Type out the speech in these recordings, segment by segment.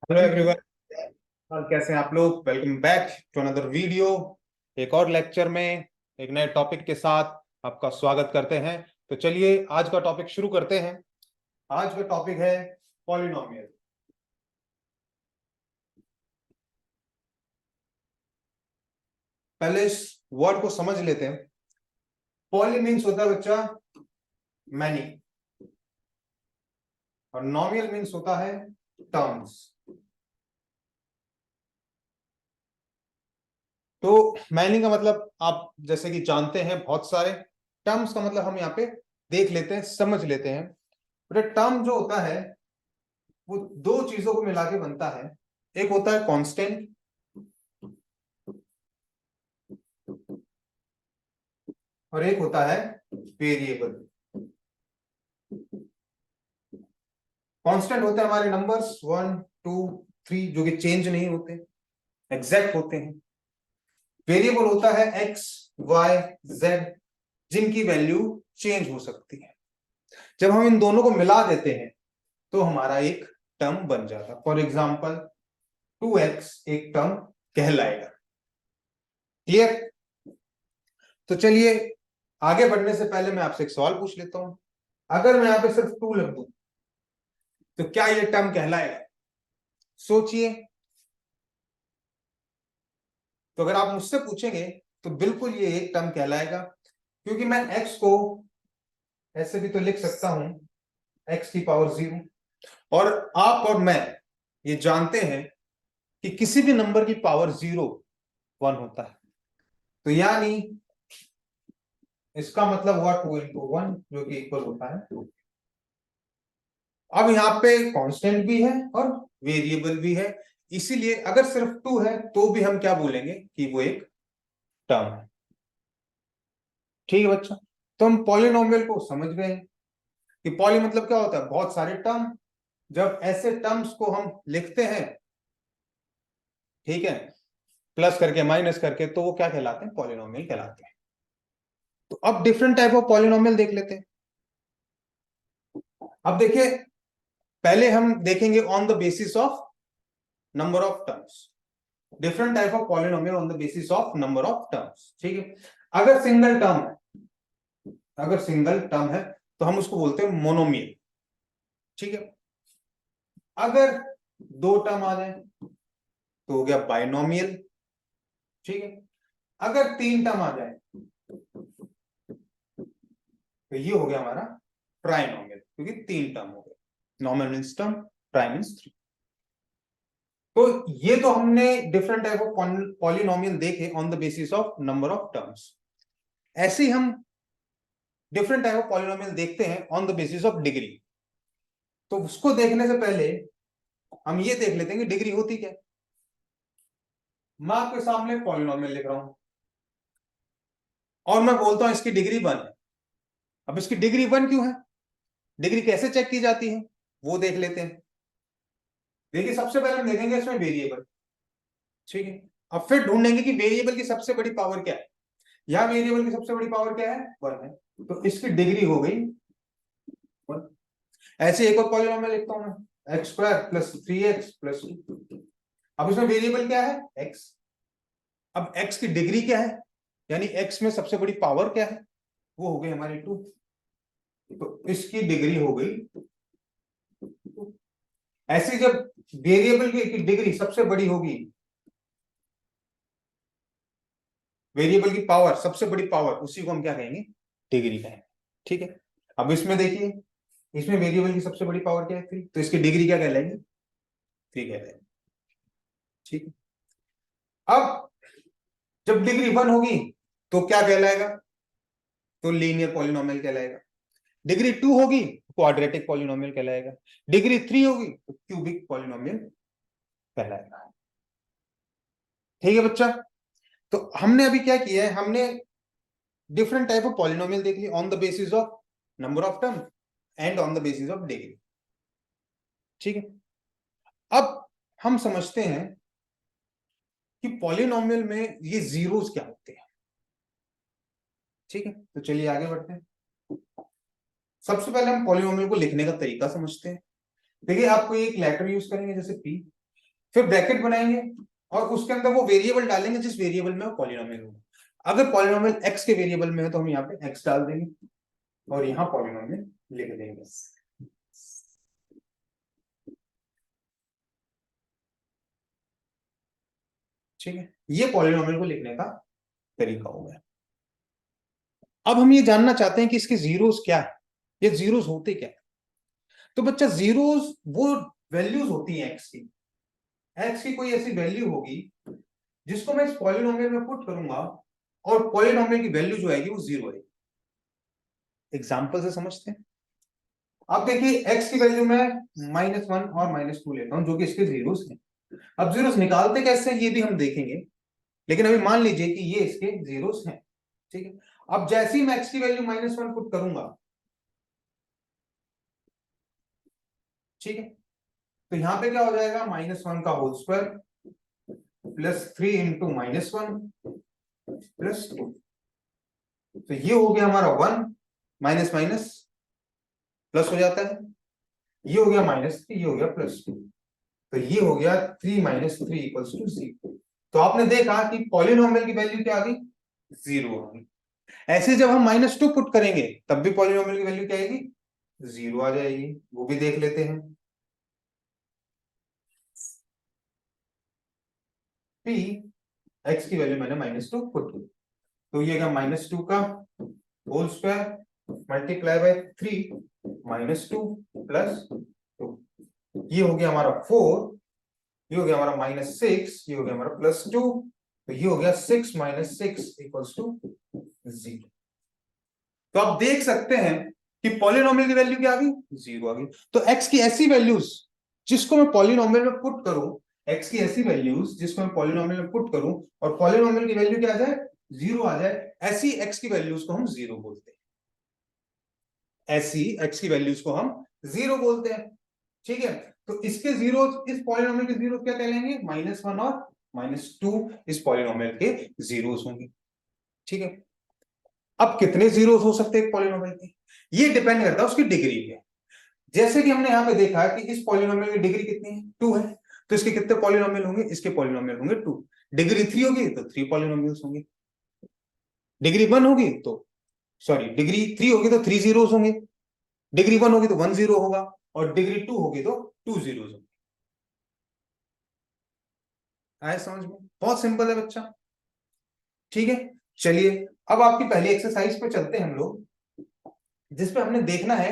Hello everyone. और कैसे हैं आप लोग? Welcome back to another video. एक और लेक्चर में एक नए टॉपिक के साथ आपका स्वागत करते हैं। तो चलिए आज का टॉपिक शुरू करते हैं। आज का टॉपिक है पॉलिनोमियल। पहले इस वर्ड को समझ लेते हैं। पॉली मीन्स होता है बच्चा मैनी, और नॉमियल मीन्स होता है टर्म्स। तो मैनी का मतलब आप जैसे कि जानते हैं बहुत सारे। टर्म्स का मतलब हम यहाँ पे देख लेते हैं, समझ लेते हैं। टर्म जो होता है वो दो चीजों को मिला के बनता है। एक होता है कांस्टेंट और एक होता है वेरिएबल। कांस्टेंट होते हैं हमारे नंबर्स 1 2 3 जो कि चेंज नहीं होते, एग्जैक्ट होते हैं। वेरिएबल होता है एक्स वाई जेड, जिनकी वैल्यू चेंज हो सकती है। जब हम इन दोनों को मिला देते हैं तो हमारा एक टर्म बन जाता है। फॉर एग्जाम्पल 2x एक टर्म कहलाएगा। क्लियर? तो चलिए आगे बढ़ने से पहले मैं आपसे एक सवाल पूछ लेता हूं। अगर मैं यहां पे सिर्फ 2 लिख दूं तो क्या ये टर्म कहलाएगा? सोचिए। तो अगर आप मुझसे पूछेंगे तो बिल्कुल ये एक टर्म कहलाएगा, क्योंकि मैं x को ऐसे भी तो लिख सकता हूं x की पावर 0। और आप और मैं ये जानते हैं कि किसी भी नंबर की पावर 0 1 होता है। तो यानी इसका मतलब हुआ 2 into 1 जो कि इक्वल होता है 2। अब यहाँ पे कांस्टेंट भी है और वेरिएबल भी है, इसीलिए अगर सिर्फ 2 है तो भी हम क्या बोलेंगे कि वो एक टर्म है। ठीक है बच्चा? तो हम पॉलिनोमियल को समझ गए हैं कि पॉली मतलब क्या होता है, बहुत सारे टर्म। जब ऐसे टर्म्स को हम लिखते हैं, ठीक है, प्लस करके माइनस करके, तो वो क्या कहलाते हैं? पॉलिनोमियल कहलाते हैं। तो अब डिफरेंट टाइप ऑफ पॉलिनोमियल देख लेते हैं। अब देखिए, पहले हम देखेंगे on the basis of number of terms. Different type of polynomial on the basis of number of terms. ठीक है? अगर सिंगल टर्म है, अगर सिंगल टर्म है तो हम उसको बोलते हैं मोनोमियल। ठीक है? अगर दो टर्म आ जाए तो हो गया बाइनोमियल। ठीक है? अगर 3 टर्म आ जाए तो ये हो गया हमारा ट्राइनोमियल, क्योंकि 3 टर्म हो गए। Nominal means term, try means 3। तो ये तो हमने डिफरेंट टाइप ऑफ पॉलिनोमियल देखे on the basis of number of terms. ऐसे ही हम डिफरेंट टाइप ऑफ पॉलिनोमियल देखते हैं on the basis of degree. तो उसको देखने से पहले हम ये देख लेते हैं कि डिग्री होती क्या है। मैं आपके सामने पॉलिनोमियल लिख रहा हूं और मैं बोलता हूं इसकी डिग्री 1 है। अब इसकी डिग्री 1 क्यों है? डिग्री कैसे चेक की जाती है वो देख लेते हैं। देखिए, सबसे पहले हम देखेंगे इसमें वेरिएबल। ठीक है? अब फिर ढूंढेंगे कि वेरिएबल की सबसे बड़ी पावर क्या है। यहां वेरिएबल की सबसे बड़ी पावर क्या है? 1 है। तो इसकी डिग्री हो गई 1। ऐसे एक और पॉलिनोमियल लिखता हूं मैं, x square plus 3x plus 2। अब इसमें वेरिएबल क्या है? x। अब x की डिग्री क्या है, यानी x में सबसे बड़ी पावर क्या है? वो हो गई हमारी 2। तो इसकी डिग्री हो गई 2। ऐसे जब वेरिएबल की डिग्री सबसे बड़ी होगी, वेरिएबल की पावर सबसे बड़ी पावर, उसी को हम क्या कहेंगे? डिग्री कहेंगे। ठीक है? अब इसमें देखिए, इसमें वेरिएबल की सबसे बड़ी पावर क्या है? 3। तो इसकी डिग्री क्या कहलाएगी? 3 कहलाएगी। ठीक है? अब जब डिग्री 1 होगी तो क्या कहलाएगा? तो लीनियर पॉलिनोमियल कहलाएगा। डिग्री 2 होगी तो क्वाड्रेटिक पॉलिनोमियल कहलाएगा। डिग्री 3 होगी तो क्यूबिक पॉलिनोमियल कहलाएगा। ठीक है बच्चा? तो हमने अभी क्या किया है, हमने डिफरेंट टाइप ऑफ पॉलिनोमियल देख लिया on the basis of number of term and on the basis of degree. ठीक है? अब हम समझते हैं कि पॉलिनोमियल में ये जीरोस क्या होते हैं। ठीक है? तो चलिए आगे बढ़ते हैं। सबसे पहले हम पॉलिनोमियल को लिखने का तरीका समझते हैं। देखिए, आप कोई एक लेटर यूज करेंगे जैसे p। फिर ब्रैकेट बनाएंगे और उसके अंदर वो वेरिएबल डालेंगे जिस वेरिएबल में वो पॉलिनोमियल होगा। अगर पॉलिनोमियल एक्स के वेरिएबल में है तो हम यहाँ पे एक्स डाल देंगे और यहाँ पॉलिनोमियल लिख देंगे। ठीक है, ये पॉलिनोमियल को लिखने का तरीका हो गया। अब हम ये जानना चाहते हैं कि इसके जीरोस क्या है, ये जीरोस होते क्या है। तो बच्चा जीरोस वो वैल्यूज होती हैं एक्स की कोई ऐसी वैल्यू होगी जिसको मैं इस पॉलिनोमियल में पुट करूंगा और पॉलिनोमियल की वैल्यू जो आएगी वो जीरो आएगी। एग्जांपल से समझते हैं। अब देखिए एक्स की वैल्यू मैं -1 और -2 लेता हूं जो कि इसके जीरोस हैं। अब जीरोस निकालते कैसे ये भी हम देखेंगे, लेकिन अभी मान लीजिए कि ये इसके जीरोस हैं। ठीक है, अब जैसे ही मैं एक्स की वैल्यू -1 पुट करूंगा, ठीक है, तो यहां पे क्या हो जाएगा, -1 का whole square plus 3 into -1 plus 2। तो ये हो गया हमारा 1, माइनस माइनस प्लस हो जाता है, ये हो गया -3, ये हो गया +2। तो ये हो गया 3 - 3 = 0। तो आपने देखा कि पॉलिनोमियल की वैल्यू क्या आ गई, 0 आ गई। ऐसे जब हम -2 पुट करेंगे तब भी पॉलिनोमियल की वैल्यू क्या आएगी, 0 आ जाएगी। वो भी देख लेते हैं। p x की वैल्यू मैंने -2 पुट की, तो ये क्या, -2 का whole square multiply by 3 -2 plus 2, ये हो गया हमारा 4, ये हो गया हमारा -6, ये हो गया हमारा +2। तो ये हो गया 6 - 6 = 0। तो आप देख सकते हैं कि पॉलिनोमियल की वैल्यू क्या आ गई, 0 आ गई। तो x की ऐसी वैल्यूज जिसको मैं पॉलिनोमियल में पुट करूं, x की ऐसी वैल्यूज जिसको मैं पॉलिनोमियल में पुट करूं और पॉलिनोमियल की वैल्यू क्या आ जाए, 0 आ जाए, ऐसी x की वैल्यूज को हम 0 बोलते हैं। ऐसी x की वैल्यूज को हम 0 बोलते हैं। ठीक है, तो इसके जीरो, इस पॉलिनोमियल के जीरो क्या कहलाएंगे, -1 और -2 इस पॉलिनोमियल के जीरोस होंगे। ठीक है, अब कितने जीरोस हो सकते हैं पॉलिनोमियल के, ये डिपेंड करता है उसकी डिग्री पे। जैसे कि हमने यहां पे देखा कि इस पॉलिनोमियल की डिग्री कितनी है, 2 है, तो इसके कितने पॉलिनोमियल होंगे, इसके पॉलिनोमियल होंगे 2। डिग्री 3 होगी तो 3 पॉलिनोमियल्स होंगे। डिग्री 1 होगी तो, सॉरी, डिग्री 3 होगी तो 3 जीरोस होंगे। डिग्री 1 होगी तो 1 जीरो होगा और डिग्री 2 होगी तो 2 जीरोस होंगे। आए समझ में, बहुत सिंपल है बच्चा। ठीक है, चलिए अब आपकी पहली एक्सरसाइज पे चलते हैं हम लोग, जिसपे हमने देखना है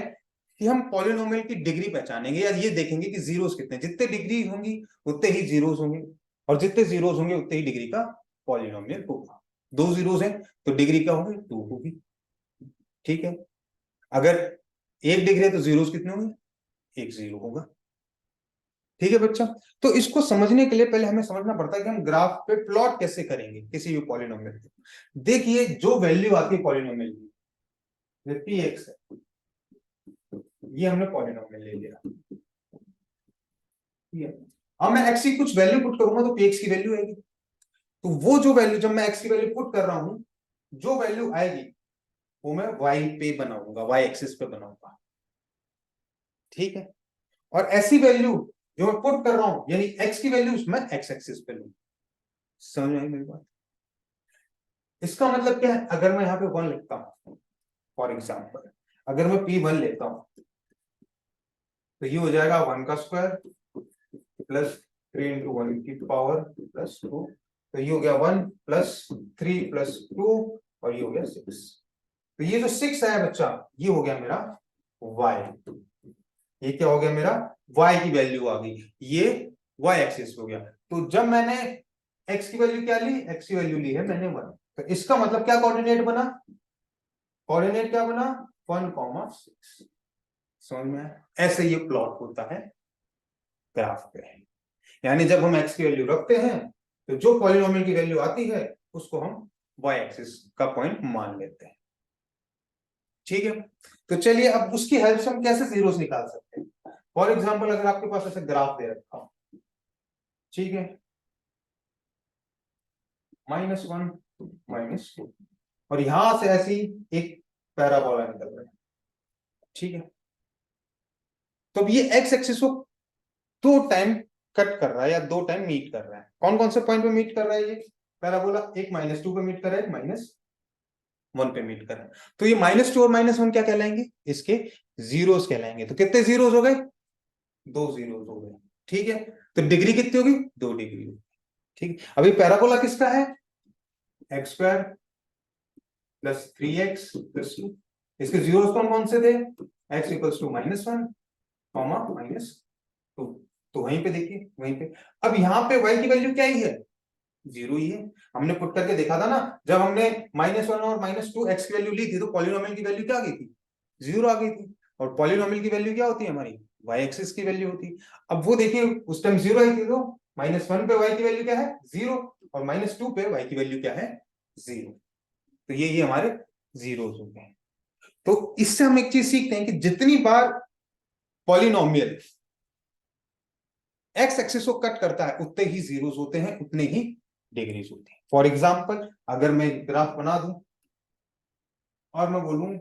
कि हम पॉलिनोमियल की डिग्री पहचानेंगे या ये देखेंगे कि जीरोस कितने, जितने डिग्री होंगी उतने ही जीरोस होंगे और जितने जीरोस होंगे उतने ही डिग्री का पॉलिनोमियल होगा। 2 जीरोस हैं तो डिग्री क्या होगी, 2 होगी। ठीक है, अगर 1 डिग्री है तो जीरोस कितने होंगे, 1 जीरो होगा। ठीक है बच्चा, तो इसको समझने के लिए पहले हमें समझना पड़ता है कि हम ग्राफ पे प्लॉट कैसे करेंगे किसी भी पॉलिनोमियल को। देखिए जो वैल्यू आती है पॉलिनोमियल की, पी एक्स है, ये हमने पॉलिनोमियल ले लिया। ठीक है, अब मैं एक्स की कुछ वैल्यू पुट करूंगा तो पी एक्स की वैल्यू आएगी। तो वो जो वैल्यू, जब मैं एक्स की वैल्यू पुट कर रहा हूं, जो वैल्यू आएगी वो मैं वाई पे बनाऊंगा, वाई एक्सिस पे बनाऊंगा। ठीक है, और ऐसी वैल्यू जो मैं पुट कर रहा हूं, यानी एक्स की वैल्यू मैं एक्स एक्सिस पे लूंगा। समझ आई मेरी बात। इसका मतलब क्या है, अगर मैं यहाँ पे 1 लिखता हूं, फॉर एग्जाम्पल अगर मैं P1 लेता हूं, तो ये हो जाएगा 1 का स्क्वायर प्लस 3 इंटू 1 की पावर प्लस 2। तो ये हो गया 1 प्लस 3 प्लस 2 और ये हो गया 6। तो ये जो 6 है बच्चा, ये हो गया मेरा y। ये क्या हो गया, मेरा y की वैल्यू आ गई, ये y एक्सिस हो गया। तो जब मैंने x की वैल्यू क्या ली, x की वैल्यू ली है मैंने 1, तो इसका मतलब क्या कोऑर्डिनेट बना, कोऑर्डिनेट क्या बना, 1,6। समझ में आया? ऐसे ये प्लॉट होता है ग्राफ पे। यानी जब हम x की वैल्यू रखते हैं तो जो पॉलिनोमियल की वैल्यू आती है उसको हम y एक्सिस का पॉइंट मान लेते हैं। ठीक है, तो चलिए अब उसकी हेल्प से हम कैसे जीरोस निकाल सकते हैं। फॉर एग्जांपल अगर आपके पास ऐसे ग्राफ दे रखा हो, ठीक है, -1 -2 और यहां से ऐसी एक पैराबोला निकल रहा है। ठीक है, तो अब ये एक्स एक्सिस को 2 टाइम कट कर रहा है या 2 टाइम मीट कर रहा है। कौन कौन से पॉइंट पे मीट कर रहा है ये पैराबोला? एक -2 पे मीट कर रहा है, एक -1 पे मीट कर रहा है। तो ये -2 और -1 क्या कहलाएंगे? इसके जीरोस कहलाएंगे। तो कितने जीरोस हो गए? 2 जीरोस हो गए। ठीक है, तो डिग्री कितनी होगी? 2 डिग्री होगी। ठीक है, अभी पैराबोला किसका है? x² + 3x + 2। इसके जीरोस कौन कौन से थे? x = -1, -2। तो वहीं पे देखिए, वहीं पे। अब यहाँ पे y की वैल्यू क्या ही है? 0 ही है। हमने पुट करके देखा था ना, जब हमने -1 और -2 x की वैल्यू ली थी तो पॉलिनोमियल की वैल्यू क्या आ गई थी? 0 आ गई थी। और पॉलिनोमियल की वैल्यू क्या होती है हमारी? y एक्सिस की वैल्यू होती है। अब वो देखिए उस टाइम 0 आई थी, तो -1 पे y की वैल्यू क्या है? 0। और -2 पे y की वैल्यू क्या है? 0। तो ये हमारे जीरोस हो गए। तो इससे हम एक चीज सीखते हैं कि जितनी बार पॉलिनोमियल एक्स एक्सिस को कट करता है उतने ही जीरोस होते हैं, उतने ही डिग्रीज होती है। फॉर एग्जाम्पल अगर मैं ग्राफ बना दूं और मैं बोलूं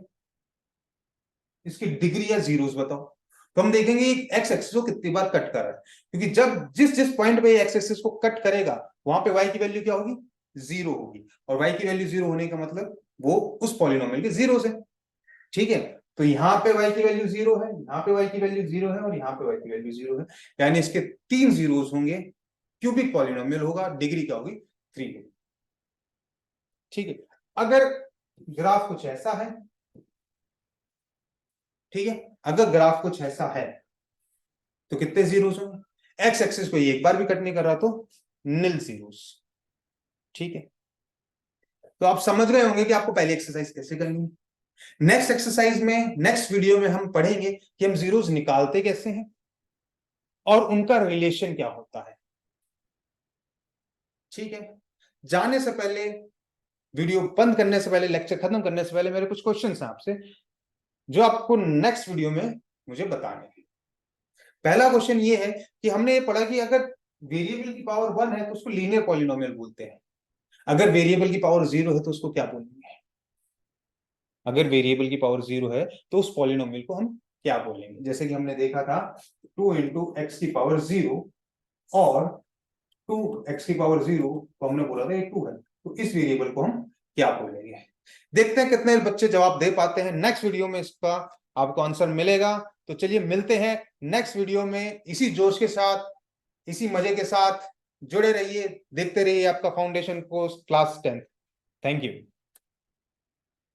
इसकी डिग्री या जीरोस बताओ, तो हम देखेंगे एक्स एक्सिस को कितनी बार कट कर रहा है। क्योंकि जब जिस जिस पॉइंट पे एक्स एक्सिस को कट करेगा वहां पे वाई की वैल्यू क्या होगी? 0 होगी। और वाई की वैल्यू 0 होने का मतलब वो उस पॉलिनोमियल के जीरोस है। ठीक है, तो यहाँ पे y की वैल्यू 0 है, यहाँ पे y की वैल्यू 0 है, और यहाँ पे y की वैल्यू 0 है। यानी इसके 3 जीरोस होंगे। क्यूबिक पॉलिनोमियल होगा, डिग्री क्या होगी? 3 होगी। ठीक है, अगर ग्राफ कुछ ऐसा है, ठीक है, अगर ग्राफ कुछ ऐसा है तो कितने जीरोस होंगे? एक्स एक्सिस को एक बार भी कट नहीं कर रहा तो निल जीरोस। ठीक है, तो आप समझ गए होंगे कि आपको पहली एक्सरसाइज कैसे करनी है। नेक्स्ट एक्सरसाइज में, नेक्स्ट वीडियो में हम पढ़ेंगे कि हम जीरोस निकालते कैसे हैं और उनका रिलेशन क्या होता है। ठीक है, जाने से पहले, वीडियो बंद करने से पहले, लेक्चर खत्म करने से पहले मेरे कुछ क्वेश्चन हैं आपसे जो आपको नेक्स्ट वीडियो में मुझे बताने हैं। पहला क्वेश्चन ये है कि हमने ये पढ़ा कि अगर वेरिएबल की पावर 1 है तो उसको लीनियर पॉलिनोमियल बोलते हैं। अगर वेरिएबल की पावर 0 है तो उसको क्या बोलेंगे? अगर वेरिएबल की पावर 0 है तो उस पॉलिनोमियल को हम क्या बोलेंगे? जैसे कि हमने देखा था 2 × x की पावर 0 और 2x की पावर 0 तो हमने बोला था ये 2 है। तो इस वेरिएबल को हम क्या बोलेंगे? देखते हैं कितने बच्चे जवाब दे पाते हैं। नेक्स्ट वीडियो में इसका आपको आंसर मिलेगा। तो चलिए मिलते हैं नेक्स्ट वीडियो में। इसी जोश के साथ, इसी मजे के साथ जुड़े रहिए, देखते रहिए आपका foundation course class 10। Thank you.